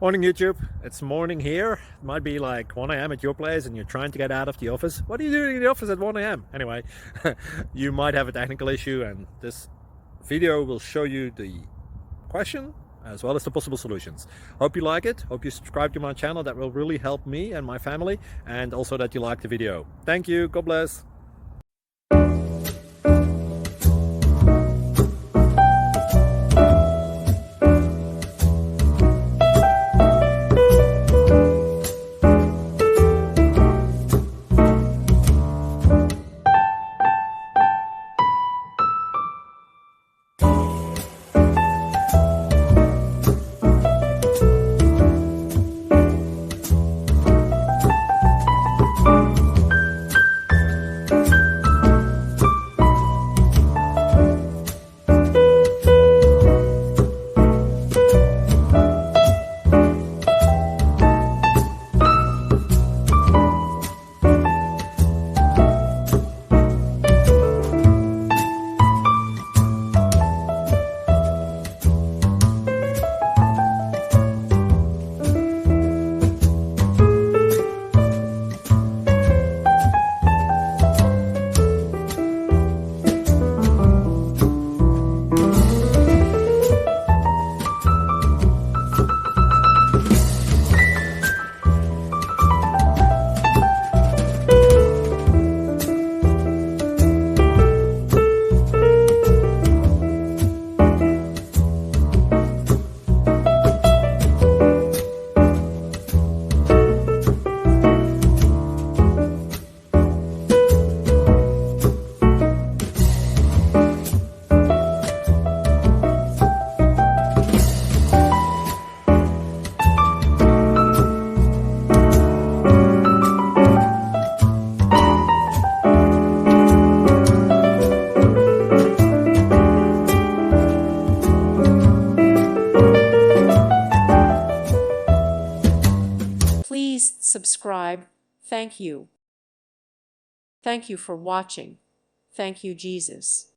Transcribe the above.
Morning YouTube, it's morning here. It might be like 1 a.m. at your place and you're trying to get out of the office. What are you doing in the office at 1 a.m.? Anyway, you might have a technical issue and this video will show you the question as well as the possible solutions. Hope you like it, hope you subscribe to my channel. That will really help me and my family, and also that you like the video. Thank you, God bless. Please subscribe. Thank you. Thank you for watching. Thank you, Jesus.